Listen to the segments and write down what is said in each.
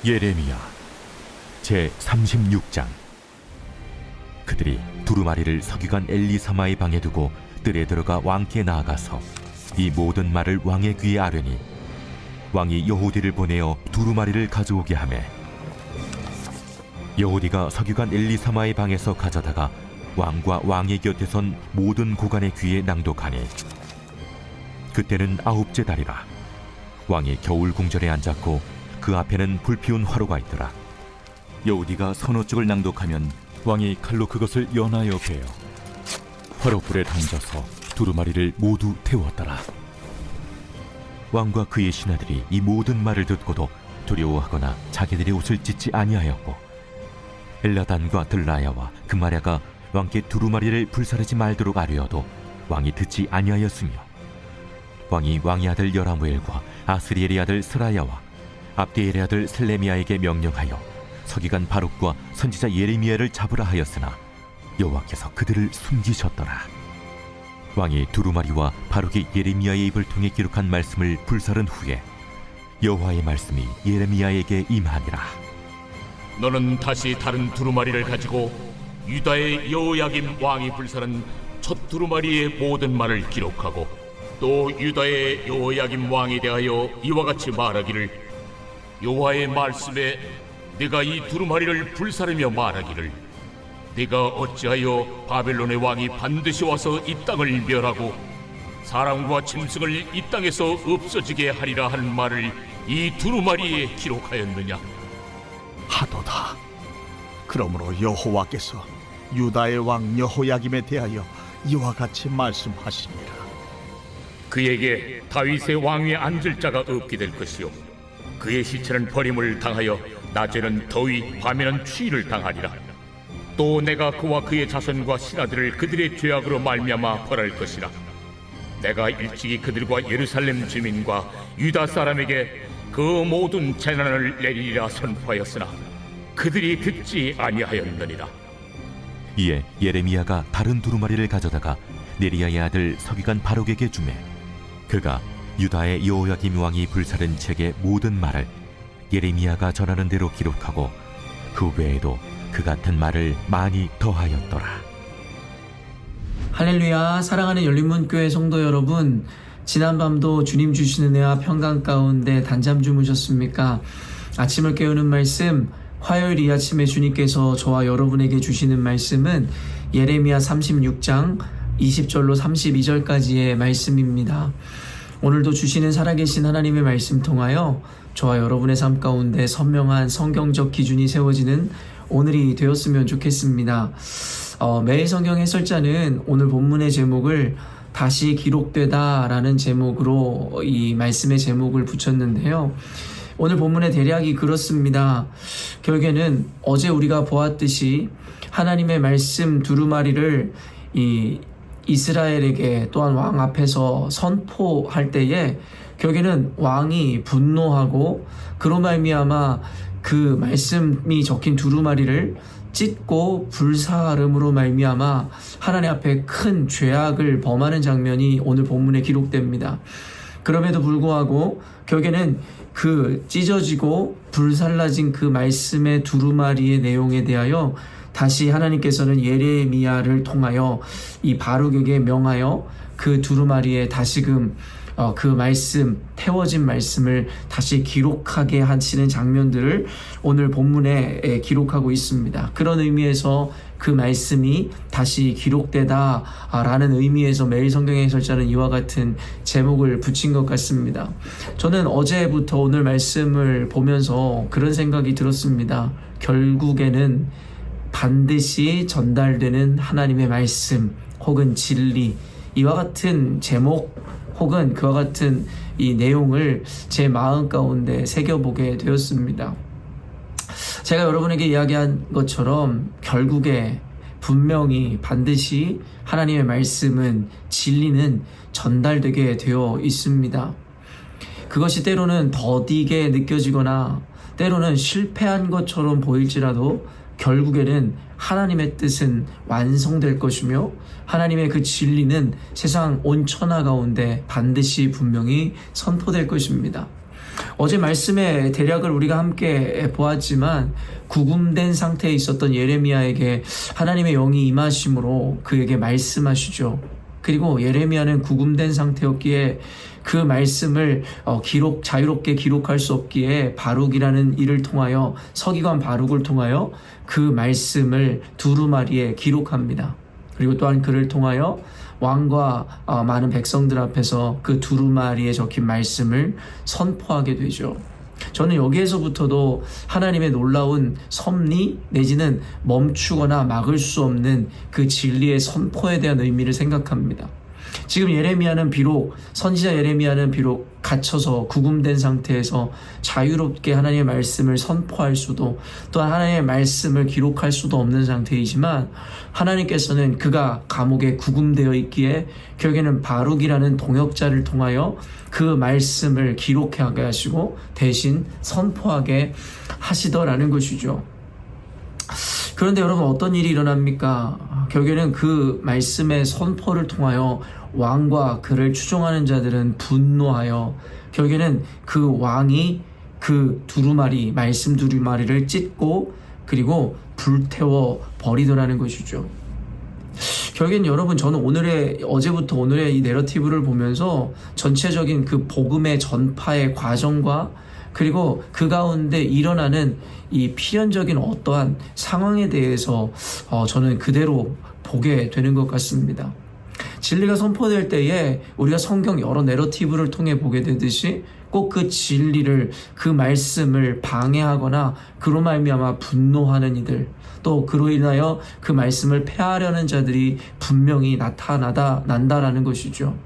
예레미야 제36장. 그들이 두루마리를 서기관 엘리사마의 방에 두고 뜰에 들어가 왕께 나아가서 이 모든 말을 왕의 귀에 아뢰니 왕이 여호디를 보내어 두루마리를 가져오게 하매 여호디가 서기관 엘리사마의 방에서 가져다가 왕과 왕의 곁에 선 모든 고관의 귀에 낭독하니 그때는 9째 달이라. 왕이 겨울 궁전에 앉았고 그 앞에는 불피운 화로가 있더라. 여호디가 선호쪽을 낭독하면 왕이 칼로 그것을 연하여 베어 화로불에 던져서 두루마리를 모두 태웠더라. 왕과 그의 신하들이 이 모든 말을 듣고도 두려워하거나 자기들의 옷을 찢지 아니하였고 엘라단과 들라야와 그마랴가 왕께 두루마리를 불사르지 말도록 아뢰어도 왕이 듣지 아니하였으며 왕이 왕의 아들 여라무엘과 아스리엘의 아들 스라야와 압디엘의 아들 슬레미야에게 명령하여 서기관 바룩과 선지자 예레미야를 잡으라 하였으나 여호와께서 그들을 숨기셨더라. 왕이 두루마리와 바룩이 예레미야의 입을 통해 기록한 말씀을 불사른 후에 여호와의 말씀이 예레미야에게 임하니라. 너는 다시 다른 두루마리를 가지고 유다의 여호야김 왕이 불사른 첫 두루마리의 모든 말을 기록하고 또 유다의 여호야김 왕에 대하여 이와 같이 말하기를 여호와의 말씀에 네가 이 두루마리를 불사르며 말하기를 네가 어찌하여 바벨론의 왕이 반드시 와서 이 땅을 멸하고 사람과 짐승을 이 땅에서 없어지게 하리라 하는 말을 이 두루마리에 기록하였느냐? 하도다. 그러므로 여호와께서 유다의 왕 여호야김에 대하여 이와 같이 말씀하시니라. 그에게 다윗의 왕위에 앉을 자가 없게 될 것이요 그의 시체는 버림을 당하여 낮에는 더위 밤에는 추위를 당하리라. 또 내가 그와 그의 자손과 신하들을 그들의 죄악으로 말미암아 벌할 것이라. 내가 일찍이 그들과 예루살렘 주민과 유다 사람에게 그 모든 재난을 내리리라 선포하였으나 그들이 듣지 아니하였느니라. 이에 예레미야가 다른 두루마리를 가져다가 네리야의 아들 서기관 바룩에게 주매 그가 유다의 여호야김 왕이 불사른 책의 모든 말을 예레미야가 전하는 대로 기록하고 그 외에도 그 같은 말을 많이 더하였더라. 할렐루야. 사랑하는 열린문교회 성도 여러분, 지난밤도 주님 주시는 은혜와 평강 가운데 단잠 주무셨습니까? 아침을 깨우는 말씀, 화요일 이 아침에 주님께서 저와 여러분에게 주시는 말씀은 예레미야 36장 20절로 32절까지의 말씀입니다. 오늘도 주시는 살아계신 하나님의 말씀 통하여 저와 여러분의 삶 가운데 선명한 성경적 기준이 세워지는 오늘이 되었으면 좋겠습니다. 매일 성경 해설자는 오늘 본문의 제목을 다시 기록되다 라는 제목으로 이 말씀의 제목을 붙였는데요. 오늘 본문의 대략이 그렇습니다. 결국에는 어제 우리가 보았듯이 하나님의 말씀 두루마리를 이 이스라엘에게 또한 왕 앞에서 선포할 때에 결국에는 왕이 분노하고 그로 말미암아 그 말씀이 적힌 두루마리를 찢고 불사름으로 말미암아 하나님 앞에 큰 죄악을 범하는 장면이 오늘 본문에 기록됩니다. 그럼에도 불구하고 결국에는 그 찢어지고 불살라진 그 말씀의 두루마리의 내용에 대하여 다시 하나님께서는 예레미야를 통하여 이 바룩에게 명하여 그 두루마리에 다시금 그 말씀, 태워진 말씀을 다시 기록하게 하시는 장면들을 오늘 본문에 기록하고 있습니다. 그런 의미에서 그 말씀이 다시 기록되다 라는 의미에서 매일 성경의 해설자는 이와 같은 제목을 붙인 것 같습니다. 저는 어제부터 오늘 말씀을 보면서 그런 생각이 들었습니다. 결국에는 반드시 전달되는 하나님의 말씀 혹은 진리, 이와 같은 제목 혹은 그와 같은 이 내용을 제 마음 가운데 새겨보게 되었습니다. 제가 여러분에게 이야기한 것처럼 결국에 분명히 반드시 하나님의 말씀은, 진리는 전달되게 되어 있습니다. 그것이 때로는 더디게 느껴지거나 때로는 실패한 것처럼 보일지라도 결국에는 하나님의 뜻은 완성될 것이며 하나님의 그 진리는 세상 온 천하 가운데 반드시 분명히 선포될 것입니다. 어제 말씀의 대략을 우리가 함께 보았지만 구금된 상태에 있었던 예레미야에게 하나님의 영이 임하심으로 그에게 말씀하시죠. 그리고 예레미야는 구금된 상태였기에 그 말씀을 자유롭게 기록할 수 없기에 바룩이라는 이를 통하여, 서기관 바룩을 통하여 그 말씀을 두루마리에 기록합니다. 그리고 또한 그를 통하여 왕과 많은 백성들 앞에서 그 두루마리에 적힌 말씀을 선포하게 되죠. 저는 여기에서부터도 하나님의 놀라운 섭리 내지는 멈추거나 막을 수 없는 그 진리의 선포에 대한 의미를 생각합니다. 지금 선지자 예레미야는 비록 갇혀서 구금된 상태에서 자유롭게 하나님의 말씀을 선포할 수도, 또한 하나님의 말씀을 기록할 수도 없는 상태이지만, 하나님께서는 그가 감옥에 구금되어 있기에 결국에는 바룩이라는 동역자를 통하여 그 말씀을 기록하게 하시고 대신 선포하게 하시더라는 것이죠. 그런데 여러분, 어떤 일이 일어납니까? 결국에는 그 말씀의 선포를 통하여 왕과 그를 추종하는 자들은 분노하여 결국에는 그 왕이 그 말씀 두루마리를 찢고 그리고 불태워 버리더라는 것이죠. 결국엔 여러분, 저는 어제부터 오늘의 이 내러티브를 보면서 전체적인 그 복음의 전파의 과정과 그리고 그 가운데 일어나는 이 필연적인 어떠한 상황에 대해서 저는 그대로 보게 되는 것 같습니다. 진리가 선포될 때에 우리가 성경 여러 내러티브를 통해 보게 되듯이 꼭 그 진리를, 그 말씀을 방해하거나 그로 말미암아 분노하는 이들, 또 그로 인하여 그 말씀을 폐하려는 자들이 분명히 난다라는 것이죠.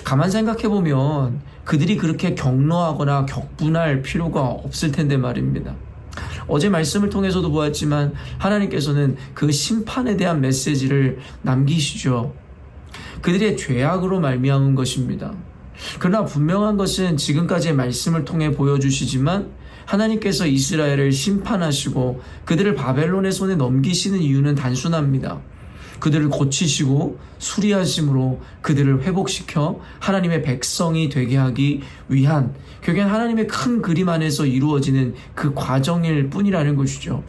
가만 생각해보면 그들이 그렇게 격노하거나 격분할 필요가 없을 텐데 말입니다. 어제 말씀을 통해서도 보았지만 하나님께서는 그 심판에 대한 메시지를 남기시죠. 그들의 죄악으로 말미암은 것입니다. 그러나 분명한 것은 지금까지의 말씀을 통해 보여주시지만 하나님께서 이스라엘을 심판하시고 그들을 바벨론의 손에 넘기시는 이유는 단순합니다. 그들을 고치시고 수리하심으로 그들을 회복시켜 하나님의 백성이 되게 하기 위한, 결국엔 하나님의 큰 그림 안에서 이루어지는 그 과정일 뿐이라는 것이죠.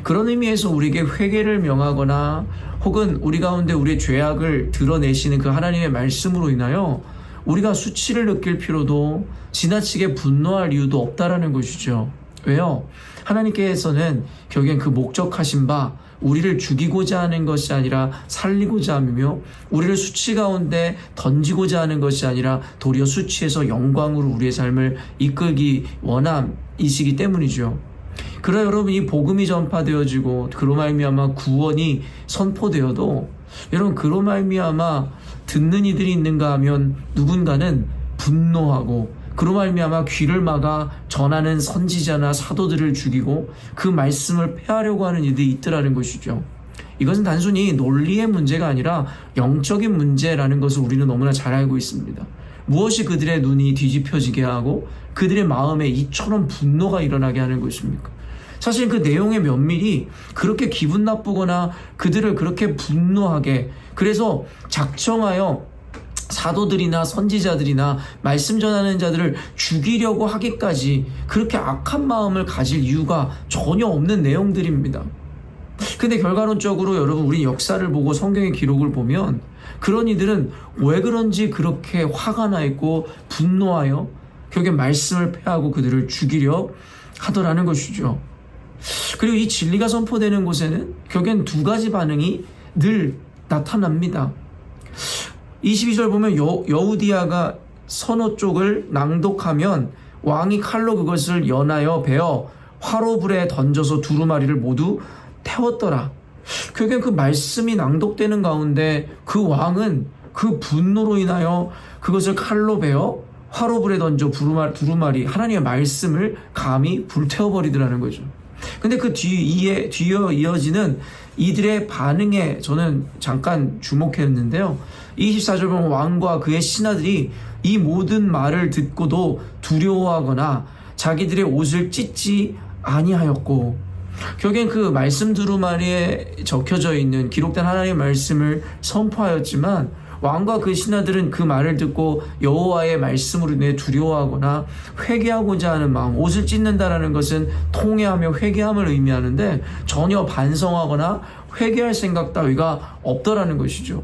그런 의미에서 우리에게 회개를 명하거나 혹은 우리 가운데 우리의 죄악을 드러내시는 그 하나님의 말씀으로 인하여 우리가 수치를 느낄 필요도, 지나치게 분노할 이유도 없다라는 것이죠. 왜요? 하나님께서는 결국엔 그 목적하신 바 우리를 죽이고자 하는 것이 아니라 살리고자 하며, 우리를 수치 가운데 던지고자 하는 것이 아니라 도리어 수치에서 영광으로 우리의 삶을 이끌기 원함이시기 때문이죠. 그러나 여러분, 이 복음이 전파되어지고 그로 말미암아 구원이 선포되어도 여러분, 그로 말미암아 듣는 이들이 있는가 하면 누군가는 분노하고 그로 말미암아 귀를 막아 전하는 선지자나 사도들을 죽이고 그 말씀을 폐하려고 하는 이들이 있더라는 것이죠. 이것은 단순히 논리의 문제가 아니라 영적인 문제라는 것을 우리는 너무나 잘 알고 있습니다. 무엇이 그들의 눈이 뒤집혀지게 하고 그들의 마음에 이처럼 분노가 일어나게 하는 것입니까? 사실 그 내용의 면밀히 그렇게 기분 나쁘거나 그들을 그렇게 분노하게, 그래서 작정하여 사도들이나 선지자들이나 말씀 전하는 자들을 죽이려고 하기까지 그렇게 악한 마음을 가질 이유가 전혀 없는 내용들입니다. 근데 결과론적으로 여러분, 우리 역사를 보고 성경의 기록을 보면 그런 이들은 왜 그런지 그렇게 화가 나 있고 분노하여 결국에 말씀을 폐하고 그들을 죽이려 하더라는 것이죠. 그리고 이 진리가 선포되는 곳에는 결국엔 두 가지 반응이 늘 나타납니다. 22절 보면 여우디아가 선호 쪽을 낭독하면 왕이 칼로 그것을 연하여 베어 화로불에 던져서 두루마리를 모두 태웠더라. 결국엔 그 말씀이 낭독되는 가운데 그 왕은 그 분노로 인하여 그것을 칼로 베어 화로불에 던져 두루마리, 하나님의 말씀을 감히 불태워버리더라는 거죠. 근데 그 뒤에 이어지는 이들의 반응에 저는 잠깐 주목했는데요. 24절 보면 왕과 그의 신하들이 이 모든 말을 듣고도 두려워하거나 자기들의 옷을 찢지 아니하였고, 결국엔 그 말씀 두루마리에 적혀져 있는 기록된 하나님의 말씀을 선포하였지만 왕과 그 신하들은 그 말을 듣고 여호와의 말씀으로 인해 두려워하거나 회개하고자 하는 마음, 옷을 찢는다라는 것은 통회하며 회개함을 의미하는데 전혀 반성하거나 회개할 생각 따위가 없더라는 것이죠.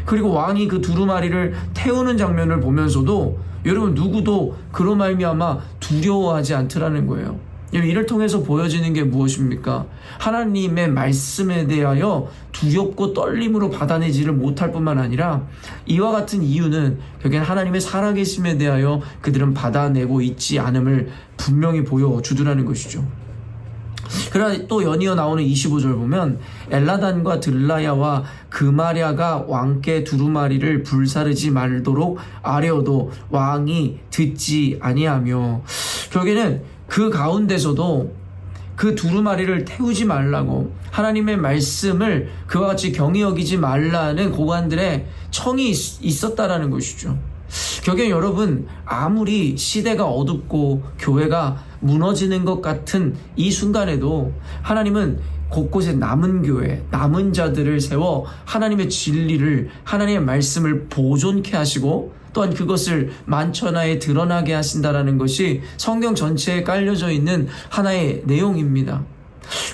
그리고 왕이 그 두루마리를 태우는 장면을 보면서도 여러분 누구도 그로 말미암아 두려워하지 않더라는 거예요. 이를 통해서 보여지는 게 무엇입니까? 하나님의 말씀에 대하여 두렵고 떨림으로 받아내지를 못할 뿐만 아니라 이와 같은 이유는 결국엔 하나님의 살아계심에 대하여 그들은 받아내고 있지 않음을 분명히 보여주더라는 것이죠. 그러나 또 연이어 나오는 25절 보면 엘라단과 들라야와 그마랴가 왕께 두루마리를 불사르지 말도록 아뢰어도 왕이 듣지 아니하며, 결국에는 그 가운데서도 그 두루마리를 태우지 말라고 하나님의 말씀을 그와 같이 경히 여기지 말라는 고관들의 청이 있었다라는 것이죠. 결국엔 여러분, 아무리 시대가 어둡고 교회가 무너지는 것 같은 이 순간에도 하나님은 곳곳에 남은 교회, 남은 자들을 세워 하나님의 진리를, 하나님의 말씀을 보존케 하시고 또한 그것을 만천하에 드러나게 하신다라는 것이 성경 전체에 깔려져 있는 하나의 내용입니다.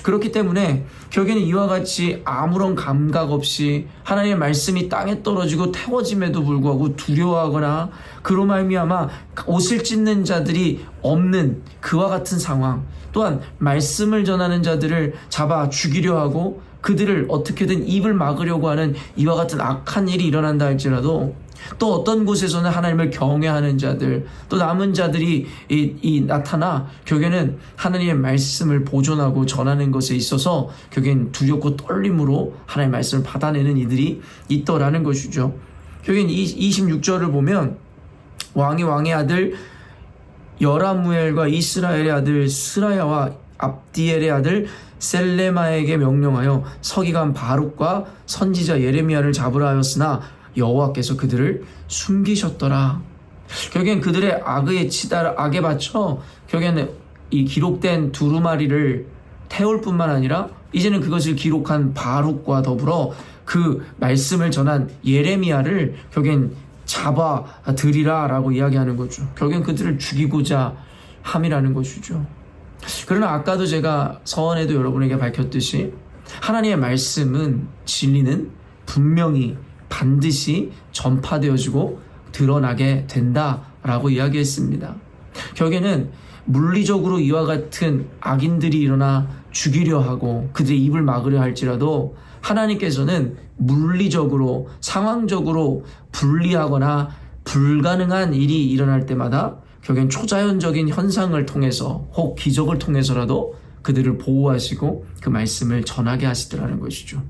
그렇기 때문에 결국에는 이와 같이 아무런 감각 없이 하나님의 말씀이 땅에 떨어지고 태워짐에도 불구하고 두려워하거나 그로 말미암아 옷을 찢는 자들이 없는 그와 같은 상황, 또한 말씀을 전하는 자들을 잡아 죽이려 하고 그들을 어떻게든 입을 막으려고 하는 이와 같은 악한 일이 일어난다 할지라도, 또 어떤 곳에서는 하나님을 경외하는 자들, 또 남은 자들이 나타나 결국에는 하나님의 말씀을 보존하고 전하는 것에 있어서 결국엔 두렵고 떨림으로 하나님의 말씀을 받아내는 이들이 있더라는 것이죠. 결국엔 26절을 보면 왕의 아들 여라무엘과 이스라엘의 아들 스라야와 압디엘의 아들 셀레마에게 명령하여 서기관 바룩과 선지자 예레미야를 잡으라 하였으나 여호와께서 그들을 숨기셨더라. 결국엔 그들의 악에 바쳐 결국에는 이 기록된 두루마리를 태울 뿐만 아니라 이제는 그것을 기록한 바룩과 더불어 그 말씀을 전한 예레미야를 결국엔 잡아들이라 라고 이야기하는 거죠. 결국엔 그들을 죽이고자 함이라는 것이죠. 그러나 아까도 제가 서원에도 여러분에게 밝혔듯이 하나님의 말씀은, 진리는 분명히 반드시 전파되어지고 드러나게 된다라고 이야기했습니다. 결국에는 물리적으로 이와 같은 악인들이 일어나 죽이려 하고 그들의 입을 막으려 할지라도 하나님께서는 물리적으로, 상황적으로 불리하거나 불가능한 일이 일어날 때마다 결국엔 초자연적인 현상을 통해서 혹 기적을 통해서라도 그들을 보호하시고 그 말씀을 전하게 하시더라는 것이죠.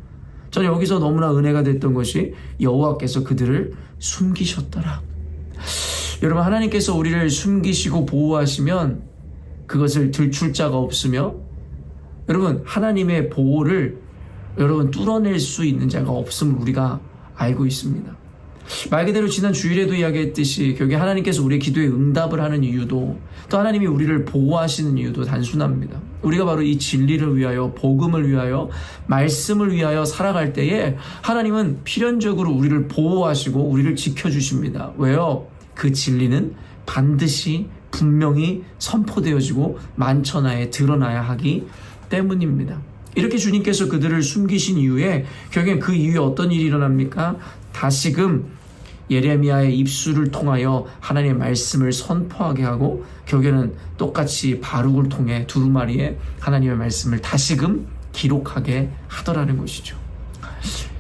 저는 여기서 너무나 은혜가 됐던 것이 여호와께서 그들을 숨기셨더라. 여러분, 하나님께서 우리를 숨기시고 보호하시면 그것을 들출 자가 없으며, 여러분, 하나님의 보호를 여러분 뚫어낼 수 있는 자가 없음을 우리가 알고 있습니다. 말 그대로 지난 주일에도 이야기했듯이 결국에 하나님께서 우리의 기도에 응답을 하는 이유도, 또 하나님이 우리를 보호하시는 이유도 단순합니다. 우리가 바로 이 진리를 위하여, 복음을 위하여, 말씀을 위하여 살아갈 때에 하나님은 필연적으로 우리를 보호하시고 우리를 지켜주십니다. 왜요? 그 진리는 반드시 분명히 선포되어지고 만천하에 드러나야 하기 때문입니다. 이렇게 주님께서 그들을 숨기신 이후에 결국엔 그 이후에 어떤 일이 일어납니까? 다시금 예레미야의 입술을 통하여 하나님의 말씀을 선포하게 하고 결국에는 똑같이 바룩을 통해 두루마리에 하나님의 말씀을 다시금 기록하게 하더라는 것이죠.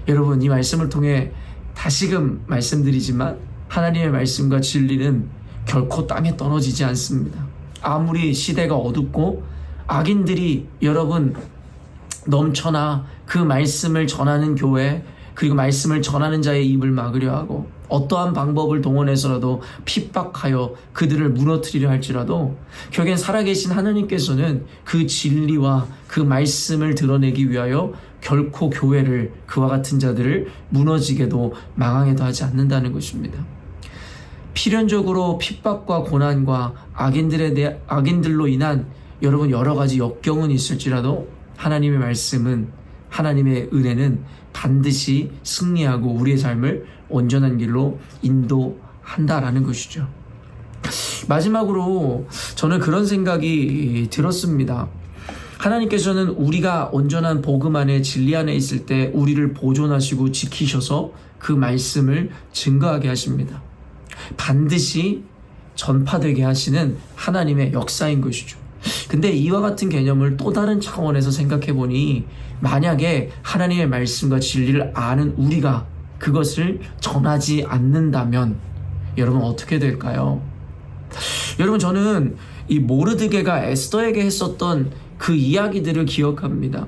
여러분, 이 말씀을 통해 다시금 말씀드리지만 하나님의 말씀과 진리는 결코 땅에 떨어지지 않습니다. 아무리 시대가 어둡고 악인들이 여러분 넘쳐나 그 말씀을 전하는 교회, 그리고 말씀을 전하는 자의 입을 막으려 하고 어떠한 방법을 동원해서라도 핍박하여 그들을 무너뜨리려 할지라도 결국엔 살아계신 하나님께서는 그 진리와 그 말씀을 드러내기 위하여 결코 교회를, 그와 같은 자들을 무너지게도 망하게도 하지 않는다는 것입니다. 필연적으로 핍박과 고난과 악인들로 인한 여러분 여러 가지 역경은 있을지라도 하나님의 말씀은 하나님의 은혜는 반드시 승리하고 우리의 삶을 온전한 길로 인도한다라는 것이죠. 마지막으로 저는 그런 생각이 들었습니다. 하나님께서는 우리가 온전한 복음 안에 진리 안에 있을 때 우리를 보존하시고 지키셔서 그 말씀을 증거하게 하십니다. 반드시 전파되게 하시는 하나님의 역사인 것이죠. 근데 이와 같은 개념을 또 다른 차원에서 생각해 보니 만약에 하나님의 말씀과 진리를 아는 우리가 그것을 전하지 않는다면 여러분 어떻게 될까요? 여러분 저는 이 모르드게가 에스더에게 했었던 그 이야기들을 기억합니다.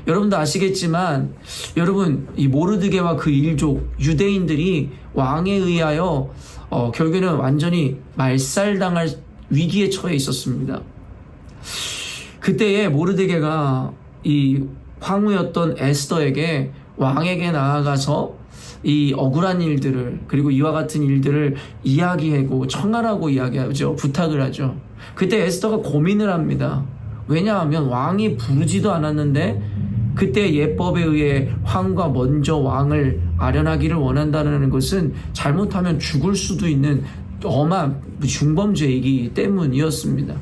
여러분도 아시겠지만 여러분 이 모르드게와 그 일족 유대인들이 왕에 의하여 결국에는 완전히 말살당할 위기에 처해 있었습니다. 그때에 모르드게가 이 황후였던 에스더에게 왕에게 나아가서 이 억울한 일들을 그리고 이와 같은 일들을 이야기하고 청하라고 이야기하죠. 부탁을 하죠. 그때 에스더가 고민을 합니다. 왜냐하면 왕이 부르지도 않았는데 그때 예법에 의해 황과 먼저 왕을 아련하기를 원한다는 것은 잘못하면 죽을 수도 있는 엄한 중범죄이기 때문이었습니다.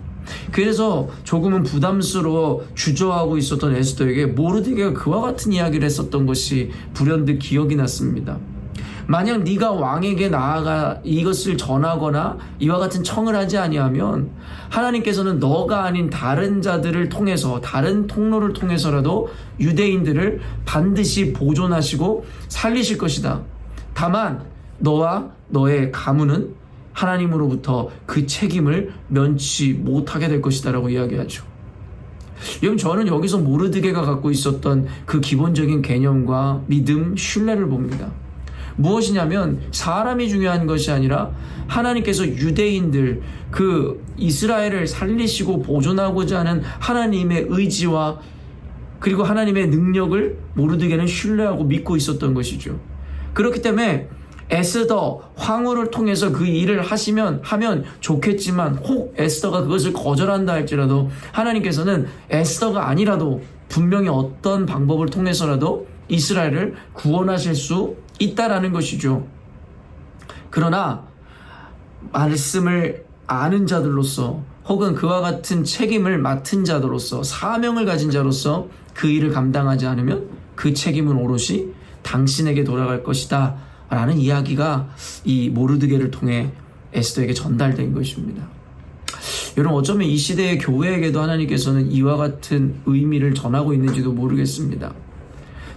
그래서 조금은 부담스러워 주저하고 있었던 에스더에게 모르드게가 그와 같은 이야기를 했었던 것이 불현듯 기억이 났습니다. 만약 네가 왕에게 나아가 이것을 전하거나 이와 같은 청을 하지 아니하면 하나님께서는 너가 아닌 다른 자들을 통해서 다른 통로를 통해서라도 유대인들을 반드시 보존하시고 살리실 것이다. 다만 너와 너의 가문은 하나님으로부터 그 책임을 면치 못하게 될 것이다 라고 이야기하죠. 여러분 저는 여기서 모르드게가 갖고 있었던 그 기본적인 개념과 믿음, 신뢰를 봅니다. 무엇이냐면 사람이 중요한 것이 아니라 하나님께서 유대인들 그 이스라엘을 살리시고 보존하고자 하는 하나님의 의지와 그리고 하나님의 능력을 모르드게는 신뢰하고 믿고 있었던 것이죠. 그렇기 때문에 에스더 황후를 통해서 그 일을 하면 좋겠지만 혹 에스더가 그것을 거절한다 할지라도 하나님께서는 에스더가 아니라도 분명히 어떤 방법을 통해서라도 이스라엘을 구원하실 수 있다라는 것이죠. 그러나 말씀을 아는 자들로서 혹은 그와 같은 책임을 맡은 자들로서 사명을 가진 자로서 그 일을 감당하지 않으면 그 책임은 오롯이 당신에게 돌아갈 것이다 라는 이야기가 이 모르드게를 통해 에스더에게 전달된 것입니다. 여러분 어쩌면 이 시대의 교회에게도 하나님께서는 이와 같은 의미를 전하고 있는지도 모르겠습니다.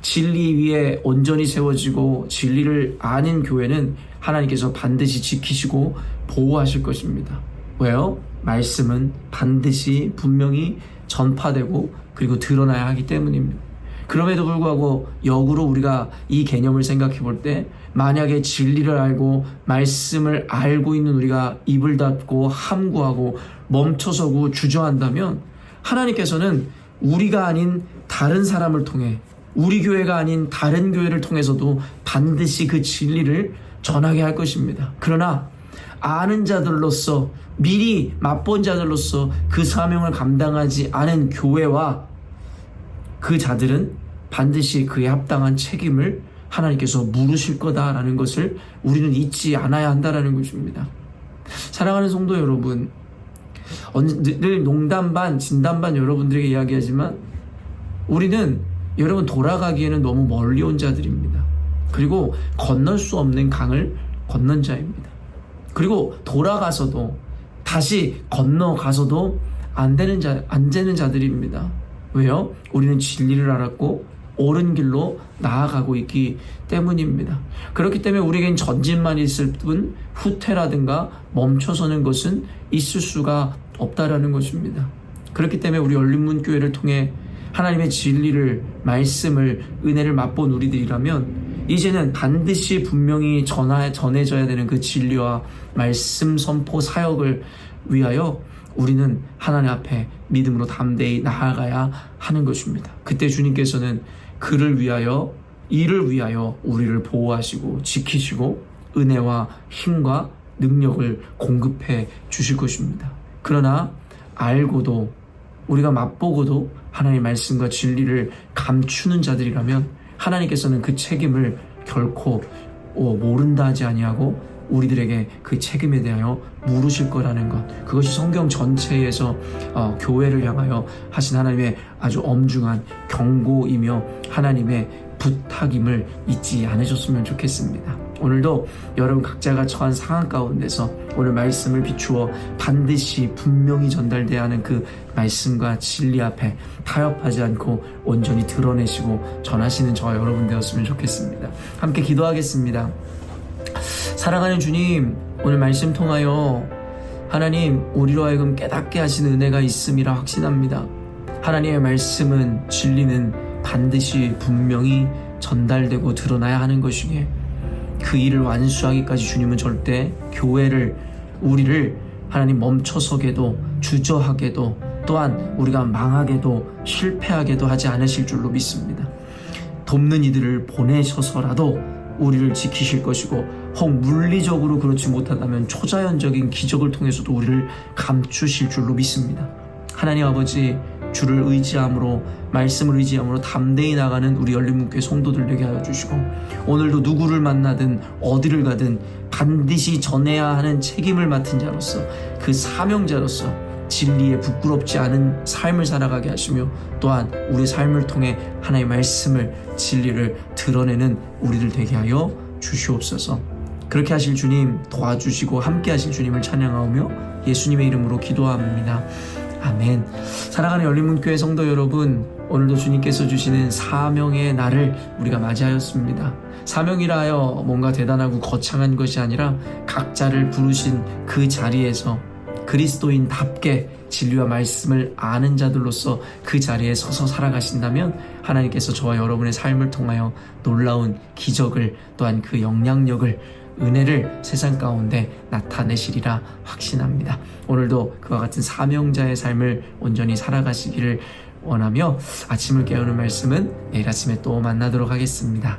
진리 위에 온전히 세워지고 진리를 아는 교회는 하나님께서 반드시 지키시고 보호하실 것입니다. 왜요? 말씀은 반드시 분명히 전파되고 그리고 드러나야 하기 때문입니다. 그럼에도 불구하고 역으로 우리가 이 개념을 생각해 볼 때 만약에 진리를 알고 말씀을 알고 있는 우리가 입을 닫고 함구하고 멈춰서고 주저한다면 하나님께서는 우리가 아닌 다른 사람을 통해 우리 교회가 아닌 다른 교회를 통해서도 반드시 그 진리를 전하게 할 것입니다. 그러나 아는 자들로서 미리 맛본 자들로서 그 사명을 감당하지 않은 교회와 그 자들은 반드시 그에 합당한 책임을 하나님께서 물으실 거다라는 것을 우리는 잊지 않아야 한다라는 것입니다. 사랑하는 성도 여러분, 늘 농담 반 진담 반 여러분들에게 이야기하지만 우리는 여러분 돌아가기에는 너무 멀리 온 자들입니다. 그리고 건널 수 없는 강을 건넌 자입니다. 그리고 돌아가서도 다시 건너가서도 안 되는 자들입니다. 왜요? 우리는 진리를 알았고 옳은 길로 나아가고 있기 때문입니다. 그렇기 때문에 우리에겐 전진만 있을 뿐 후퇴라든가 멈춰서는 것은 있을 수가 없다라는 것입니다. 그렇기 때문에 우리 열린문교회를 통해 하나님의 진리를, 말씀을, 은혜를 맛본 우리들이라면 이제는 반드시 분명히 전해져야 되는 그 진리와 말씀 선포 사역을 위하여 우리는 하나님 앞에 믿음으로 담대히 나아가야 하는 것입니다. 그때 주님께서는 그를 위하여, 이를 위하여 우리를 보호하시고 지키시고 은혜와 힘과 능력을 공급해 주실 것입니다. 그러나 알고도 우리가 맛보고도 하나님의 말씀과 진리를 감추는 자들이라면 하나님께서는 그 책임을 결코 모른다 하지 아니하고 우리들에게 그 책임에 대하여 물으실 거라는 것, 그것이 성경 전체에서 교회를 향하여 하신 하나님의 아주 엄중한 경고이며 하나님의 부탁임을 잊지 않으셨으면 좋겠습니다. 오늘도 여러분 각자가 처한 상황 가운데서 오늘 말씀을 비추어 반드시 분명히 전달돼야 하는 그 말씀과 진리 앞에 타협하지 않고 온전히 드러내시고 전하시는 저와 여러분 되었으면 좋겠습니다. 함께 기도하겠습니다. 사랑하는 주님, 오늘 말씀 통하여 하나님 우리로 하여금 깨닫게 하시는 은혜가 있음이라 확신합니다. 하나님의 말씀은 진리는 반드시 분명히 전달되고 드러나야 하는 것이기에 그 일을 완수하기까지 주님은 절대 교회를, 우리를 하나님 멈춰서게도 주저하게도 또한 우리가 망하게도 실패하게도 하지 않으실 줄로 믿습니다. 돕는 이들을 보내셔서라도 우리를 지키실 것이고 혹 물리적으로 그렇지 못하다면 초자연적인 기적을 통해서도 우리를 감추실 줄로 믿습니다. 하나님 아버지, 주를 의지함으로, 말씀을 의지함으로 담대히 나가는 우리 열린문교회 성도들 되게 하여 주시고 오늘도 누구를 만나든 어디를 가든 반드시 전해야 하는 책임을 맡은 자로서, 그 사명자로서 진리에 부끄럽지 않은 삶을 살아가게 하시며 또한 우리 삶을 통해 하나님의 말씀을, 진리를 드러내는 우리들 되게 하여 주시옵소서. 그렇게 하실 주님 도와주시고 함께 하실 주님을 찬양하며 예수님의 이름으로 기도합니다. 아멘. 사랑하는 열린문교회 성도 여러분, 오늘도 주님께서 주시는 사명의 날을 우리가 맞이하였습니다. 사명이라 하여 뭔가 대단하고 거창한 것이 아니라 각자를 부르신 그 자리에서 그리스도인답게 진리와 말씀을 아는 자들로서 그 자리에 서서 살아가신다면 하나님께서 저와 여러분의 삶을 통하여 놀라운 기적을, 또한 그 영향력을, 은혜를 세상 가운데 나타내시리라 확신합니다. 오늘도 그와 같은 사명자의 삶을 온전히 살아가시기를 원하며 아침을 깨우는 말씀은 내일 아침에 또 만나도록 하겠습니다.